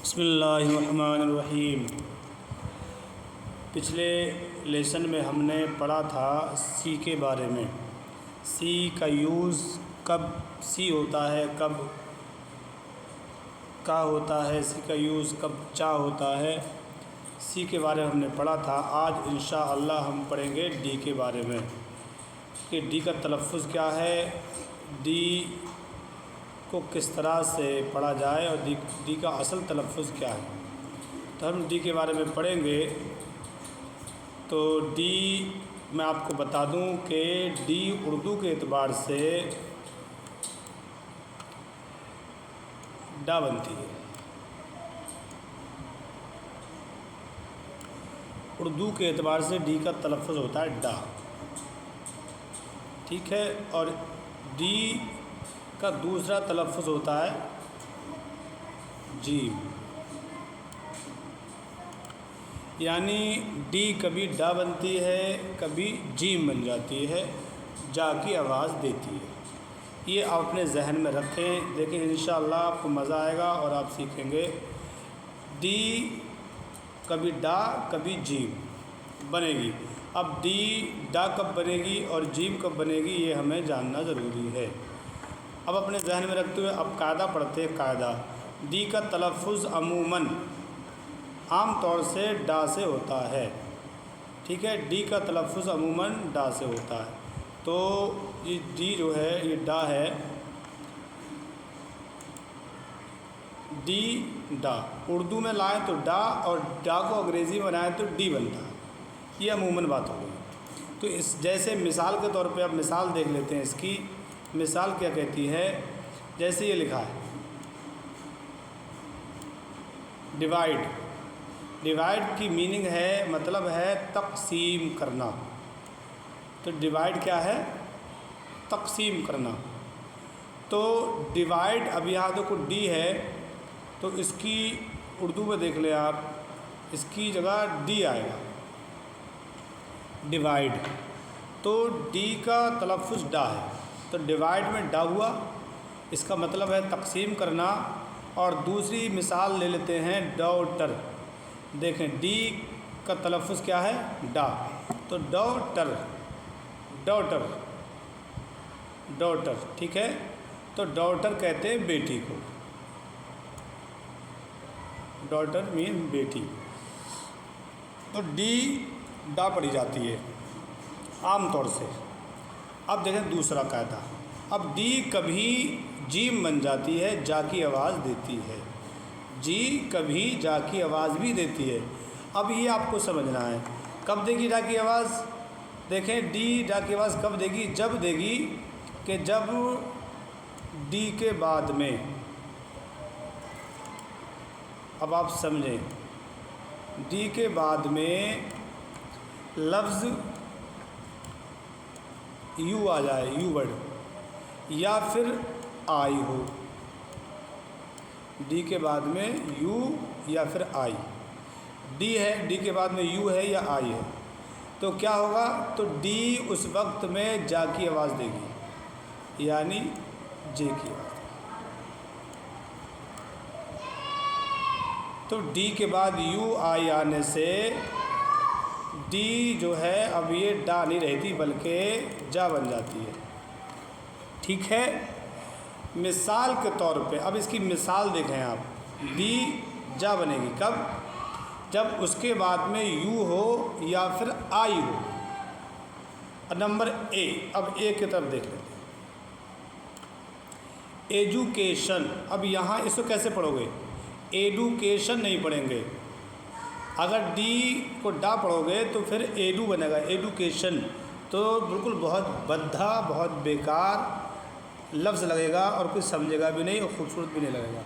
بسم اللہ الرحمن الرحیم۔ پچھلے لیسن میں ہم نے پڑھا تھا سی کے بارے میں۔ سی کا یوز کب سی ہوتا ہے، کب کا ہوتا ہے، سی کا یوز کب چا ہوتا ہے، سی کے بارے میں ہم نے پڑھا تھا۔ آج انشاءاللہ ہم پڑھیں گے ڈی کے بارے میں کہ ڈی کا تلفظ کیا ہے، ڈی کو کس طرح سے پڑھا جائے اور ڈی کا اصل تلفظ کیا ہے۔ تو ہم ڈی کے بارے میں پڑھیں گے۔ تو ڈی میں آپ کو بتا دوں کہ ڈی اردو کے اعتبار سے ڈا بنتی ہے۔ اردو کے اعتبار سے ڈی کا تلفظ ہوتا ہے ڈا، ٹھیک ہے۔ اور ڈی کا دوسرا تلفظ ہوتا ہے جیم، یعنی ڈی کبھی ڈا بنتی ہے، کبھی جیم بن جاتی ہے، جا کی آواز دیتی ہے۔ یہ آپ اپنے ذہن میں رکھیں، دیکھیں انشاءاللہ آپ کو مزہ آئے گا اور آپ سیکھیں گے۔ ڈی کبھی ڈا کبھی جیم بنے گی۔ اب ڈی ڈا کب بنے گی اور جیم کب بنے گی یہ ہمیں جاننا ضروری ہے۔ اب اپنے ذہن میں رکھتے ہوئے اب قاعدہ پڑھتے ہیں۔ قاعدہ: ڈی کا تلفظ عموماً عام طور سے ڈا سے ہوتا ہے، ٹھیک ہے۔ ڈی کا تلفظ عموماً ڈا سے ہوتا ہے۔ تو یہ ڈی جو ہے یہ ڈا ہے، ڈی ڈا اردو میں لائیں تو ڈا، اور ڈا کو انگریزی میں بنائیں تو ڈی بنتا ہے۔ یہ عموماً بات ہو گئی۔ تو اس جیسے مثال کے طور پہ اب مثال دیکھ لیتے ہیں۔ اس کی مثال کیا کہتی ہے، جیسے یہ لکھا ہے ڈیوائڈ۔ ڈیوائڈ کی میننگ ہے، مطلب ہے تقسیم کرنا۔ تو ڈیوائڈ کیا ہے؟ تقسیم کرنا۔ تو ڈیوائڈ، اب یہاں دیکھو ڈی ہے تو اس کی اردو میں دیکھ لیں آپ، اس کی جگہ ڈی آئے گا، ڈیوائڈ۔ تو ڈی کا تلفظ ڈا ہے، تو ڈیوائڈ میں ڈا ہوا، اس کا مطلب ہے تقسیم کرنا۔ اور دوسری مثال لے لیتے ہیں ڈاٹر۔ دیکھیں ڈی کا تلفظ کیا ہے؟ ڈا، تو ڈاٹر، ڈاٹر، ڈاٹر، ٹھیک ہے۔ تو ڈاٹر کہتے ہیں بیٹی کو، ڈاٹر مین بیٹی۔ تو ڈی ڈا پڑھی جاتی ہے عام طور سے۔ اب دیکھیں دوسرا قاعدہ۔ اب ڈی کبھی جیم بن جاتی ہے، جا کی آواز دیتی ہے۔ جی کبھی جا کی آواز بھی دیتی ہے۔ اب یہ آپ کو سمجھنا ہے کب دے گی جا کی آواز۔ دیکھیں ڈی جا کی آواز کب دے گی؟ جب دے گی کہ جب ڈی کے بعد میں، اب آپ سمجھیں، ڈی کے بعد میں لفظ یو آ جائے، یو ورڈ، یا پھر آئی ہو۔ ڈی کے بعد میں یو یا پھر آئی، ڈی ہے، ڈی کے بعد میں یو ہے یا آئی ہے، تو کیا ہوگا؟ تو ڈی اس وقت میں جا کی آواز دے گی، یعنی جے کی آواز۔ تو ڈی کے بعد یو آئی آنے سے ڈی جو ہے اب یہ ڈا نہیں رہتی بلکہ جا بن جاتی ہے، ٹھیک ہے۔ مثال کے طور پہ اب اس کی مثال دیکھیں آپ۔ ڈی جا بنے گی کب؟ جب اس کے بعد میں یو ہو یا پھر آئی ہو۔ نمبر اے، اب اے کی طرف دیکھ لیتے ہیں۔ ایجوکیشن، اب یہاں اس کو کیسے پڑھو گے؟ ایڈوکیشن نہیں پڑھیں گے۔ اگر ڈی کو ڈا پڑھو گے تو پھر ایڈو بنے گا، ایڈوکیشن، تو بالکل بہت بھدا، بہت بیکار لفظ لگے گا اور کچھ سمجھے گا بھی نہیں اور خوبصورت بھی نہیں لگے گا۔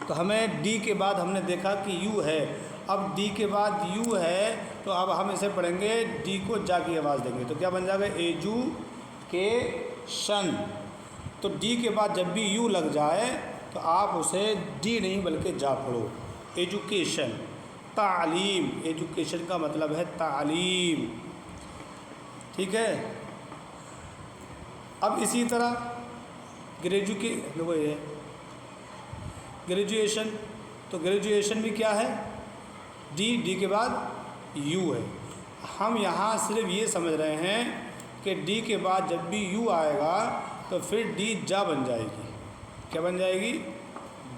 تو ہمیں ڈی کے بعد ہم نے دیکھا کہ یو ہے، اب ڈی کے بعد یو ہے تو اب ہم اسے پڑھیں گے، ڈی کو جا کی آواز دیں گے تو کیا بن جائے گا؟ ایجوکیشن۔ تو ڈی کے بعد جب بھی یو لگ جائے تو آپ اسے ڈی نہیں بلکہ جا پڑھو، ایجوکیشن، تعلیم۔ ایجوکیشن کا مطلب ہے تعلیم، ٹھیک ہے۔ اب اسی طرح گریجویشن، تو گریجویشن بھی کیا ہے؟ ڈی کے بعد یو ہے۔ ہم یہاں صرف یہ سمجھ رہے ہیں کہ ڈی کے بعد جب بھی یو آئے گا تو پھر ڈی جا بن جائے گی۔ کیا بن جائے گی؟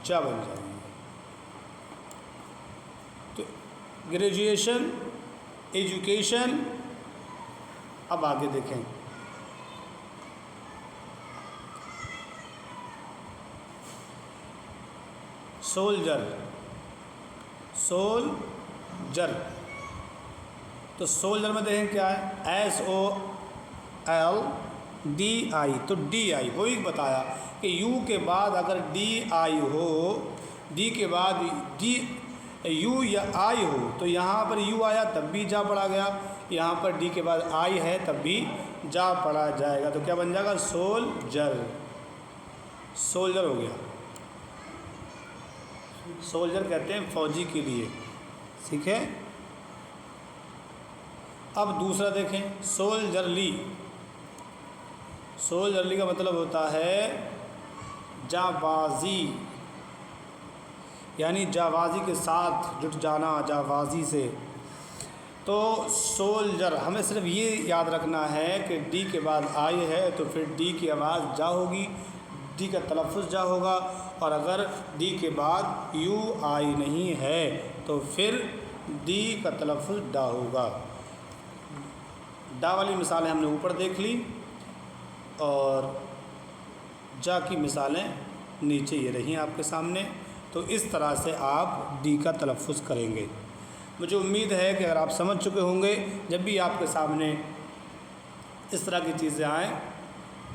جا بن جائے گی۔ تو گریجویشن، ایجوکیشن۔ اب آگے دیکھیں، سولجر، سولجر۔ تو سولجر میں دیکھیں کیا ہے؟ SOLDI، تو ڈی آئی وہی بتایا کہ یو کے بعد اگر ڈی آئی ہو، ڈی کے بعد ڈی یو یا آئی ہو تو یہاں پر یو آیا تب بھی جا پڑا گیا، یہاں پر ڈی کے بعد آئی ہے تب بھی جا پڑا جائے گا۔ تو کیا بن جائے گا؟ سولجر، سولجر ہو گیا۔ سولجر کہتے ہیں فوجی کے لیے، ٹھیک ہے۔ اب دوسرا دیکھیں، سولجرلی۔ سولجرلی کا مطلب ہوتا ہے جانبازی، یعنی جانبازی کے ساتھ جٹ جانا، جانبازی سے۔ تو سولجر ہمیں صرف یہ یاد رکھنا ہے کہ ڈی کے بعد آئی ہے تو پھر ڈی کی آواز جا ہوگی، ڈی کا تلفظ جا ہوگا، اور اگر ڈی کے بعد یو آئی نہیں ہے تو پھر ڈی کا تلفظ ڈا ہوگا۔ ڈا والی مثالیں ہم نے اوپر دیکھ لی، اور جا کی مثالیں نیچے یہ رہیں آپ کے سامنے۔ تو اس طرح سے آپ ڈی کا تلفظ کریں گے۔ مجھے امید ہے کہ اگر آپ سمجھ چکے ہوں گے، جب بھی آپ کے سامنے اس طرح کی چیزیں آئیں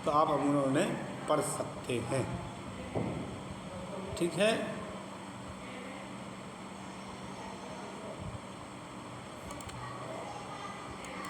تو آپ انہیں پڑھ سکتے ہیں، ٹھیک ہے۔